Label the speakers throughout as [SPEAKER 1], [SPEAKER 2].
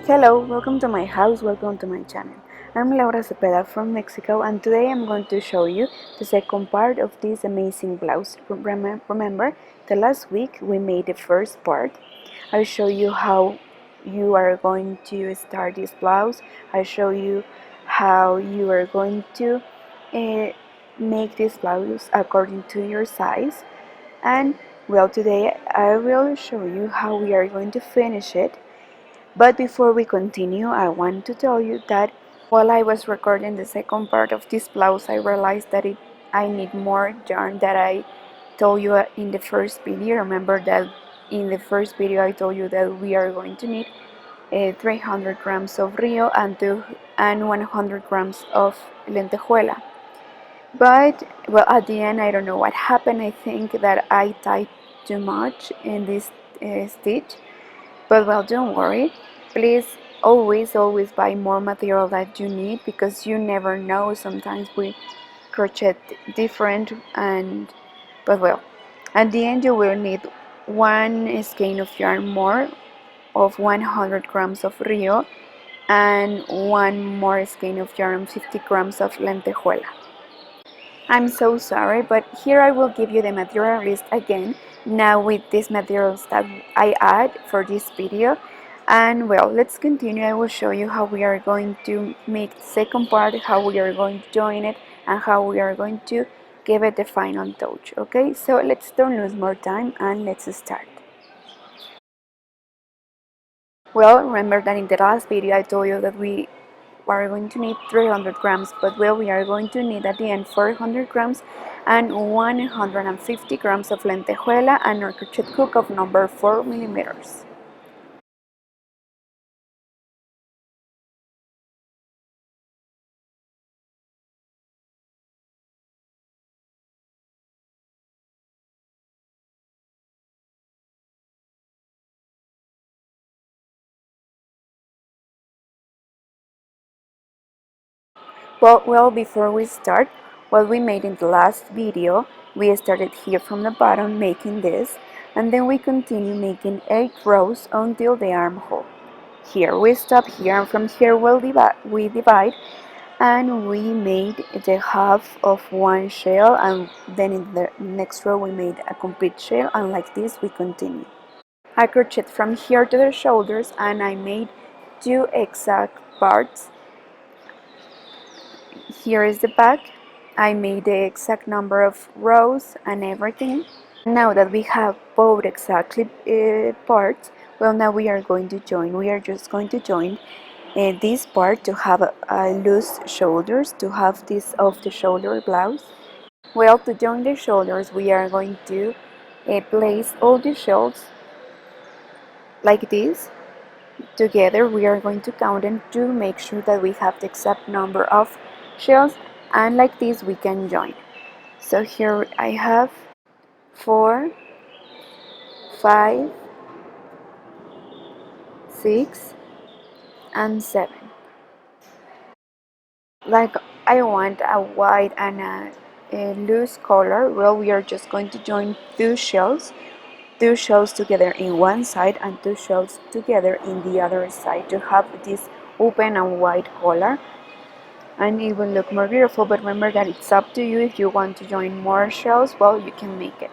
[SPEAKER 1] Hello, welcome to my house, welcome to my channel. I'm Laura Cepeda from Mexico, and today I'm going to show you the second part of this amazing blouse. Remember, the last week we made the first part. I'll show you how you are going to start this blouse. I'll show you how you are going to make this blouse according to your size. And well, today I will show you how we are going to finish it. But before we continue, I want to tell you that while I was recording the second part of this blouse, I realized that I need more yarn that I told you in the first video. Remember that in the first video I told you that we are going to need 300 grams of Rio and 100 grams of Lentejuela. But well, at the end I don't know what happened. I think that I tied too much in this stitch. But well, don't worry. Please always buy more material that you need, because you never know. Sometimes we crochet different, but well, at the end you will need one skein of yarn more of 100 grams of Rio and one more skein of yarn 50 grams of Lentejuela. I'm so sorry, but here I will give you the material list again, now with these materials that I add for this video. And well, let's continue. I will show you how we are going to make the second part, how we are going to join it, and how we are going to give it the final touch. Okay, so let's don't lose more time and let's start. Well, remember that in the last video I told you that we are going to need 300 grams, but well, we are going to need at the end 400 grams and 150 grams of lentejuela and our crochet hook of number 4 millimeters. Well, before we start, what we made in the last video, we started here from the bottom making this, and then we continue making 8 rows until the armhole. Here we stop here, and from here we divide, and we made the half of one shell, and then in the next row we made a complete shell, and like this we continue. I crocheted from here to the shoulders, and I made 2 exact parts. Here is the back. I made the exact number of rows and everything. Now that we have both exactly parts, well, now we are going to join. We are just going to join this part to have loose shoulders, to have this off the shoulder blouse. Well, to join the shoulders, we are going to place all the shells like this together. We are going to count them to make sure that we have the exact number of shells, and like this we can join. So here I have 4, 5, 6, and 7. Like I want a white and a loose color, well, we are just going to join two shells together in one side and two shells together in the other side to have this open and white color, and it will look more beautiful. But remember that it's up to you. If you want to join more shells, well, you can make it.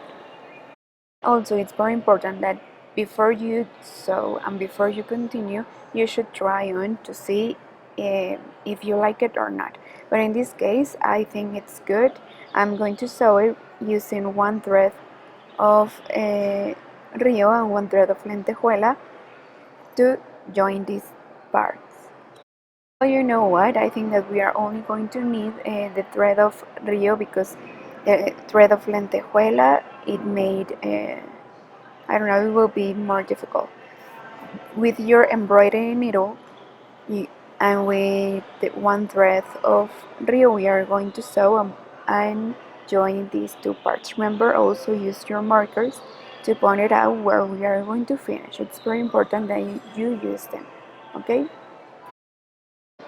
[SPEAKER 1] Also, it's very important that before you sew and before you continue, you should try on to see if you like it or not. But in this case, I think it's good. I'm going to sew it using one thread of Rio and one thread of Lentejuela to join these parts. Well, you know what? I think that we are only going to need the thread of Rio, because the thread of Lentejuela, it made I don't know, it will be more difficult. With your embroidery needle and with the one thread of Rio, we are going to sew and join these two parts. Remember, also use your markers to point it out where we are going to finish. It's very important that you use them, okay?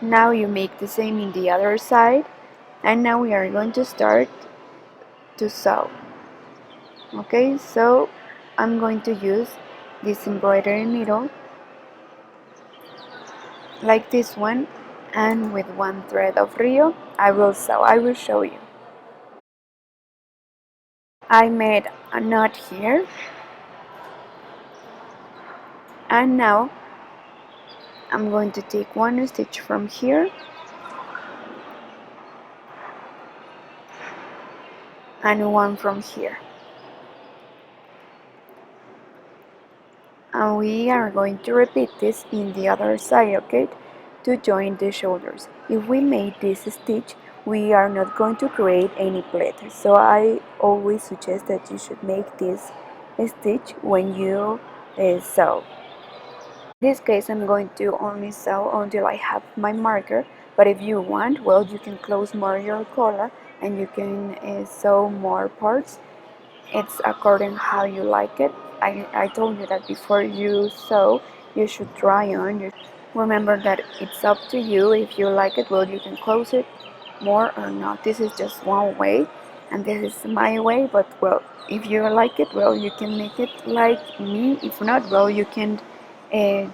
[SPEAKER 1] Now you make the same in the other side, and now we are going to start to sew. Okay, so I'm going to use this embroidery needle like this one, and with one thread of Rio I will sew. I will show you. I made a knot here, and now I'm going to take one stitch from here and one from here, and we are going to repeat this in the other side, okay, to join the shoulders. If we made this stitch, we are not going to create any pleat, so I always suggest that you should make this stitch when you sew. In this case I'm going to only sew until I have my marker, but if you want, well, you can close more your collar and you can sew more parts. It's according how you like it. I told you that before you sew you should try on. Remember that it's up to you. If you like it, well, you can close it more or not. This is just one way and this is my way, but well, if you like it, well, you can make it like me. If not, well, you can uh,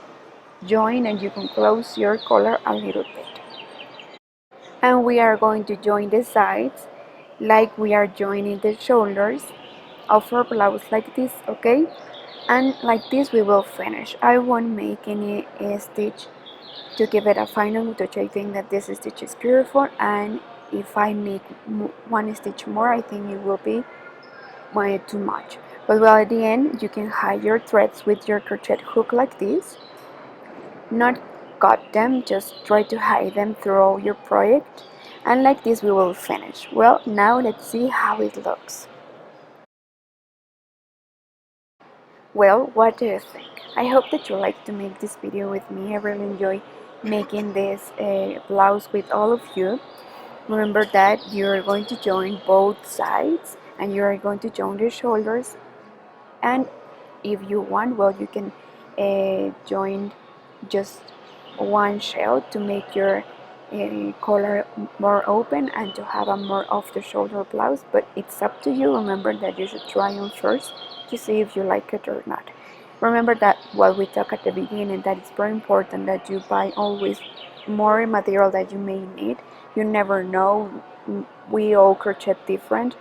[SPEAKER 1] join and you can close your collar a little bit. And we are going to join the sides like we are joining the shoulders of our blouse, like this, okay? And like this we will finish. I won't make any stitch to give it a final touch. I think that this stitch is beautiful, and if I make one stitch more, I think it will be too much. But well, at the end you can hide your threads with your crochet hook like this. Not cut them, just try to hide them throughout your project, and like this we will finish. Well, now let's see how it looks. Well, what do you think? I hope that you like to make this video with me. I really enjoy making this blouse with all of you. Remember that you're going to join both sides and you're going to join the shoulders, and if you want, well, you can join just one shell to make your collar more open and to have a more off the shoulder blouse, but it's up to you. Remember that you should try on first to see if you like it or not. Remember that what we talked at the beginning, that it's very important that you buy always more material that you may need. You never know, we all crochet different.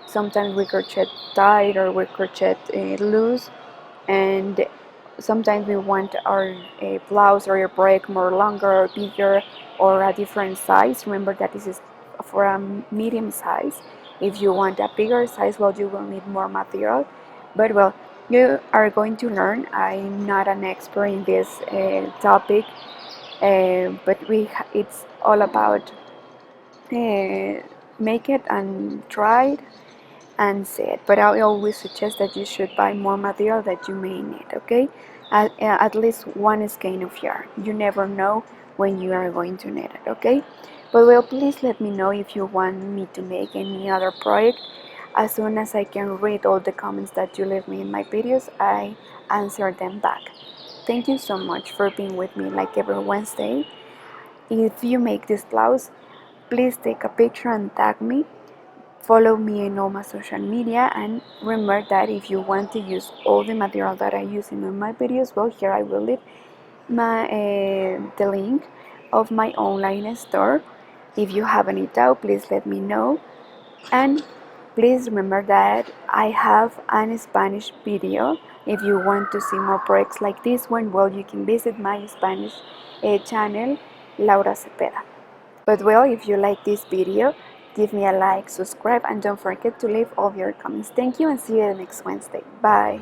[SPEAKER 1] Sometimes we crochet tight or we crochet loose, and sometimes we want our blouse or your project more longer or bigger or a different size. Remember that this is for a medium size. If you want a bigger size, well, you will need more material, but well, you are going to learn. I'm not an expert in this topic, but it's all about make it and try it and see it. But I always suggest that you should buy more material that you may need, okay? At least one skein of yarn. You never know when you are going to need it, okay? But well, please let me know if you want me to make any other project. As soon as I can read all the comments that you leave me in my videos, I answer them back. Thank you so much for being with me like every Wednesday. If you make this blouse, please take a picture and tag me. Follow me in all my social media, and remember that if you want to use all the material that I use in my videos, well, here I will leave the link of my online store. If you have any doubt, please let me know, and please remember that I have a Spanish video. If you want to see more projects like this one, well, you can visit my Spanish channel, Laura Cepeda. But well, if you like this video, give me a like, subscribe, and don't forget to leave all your comments. Thank you, and see you next Wednesday. Bye.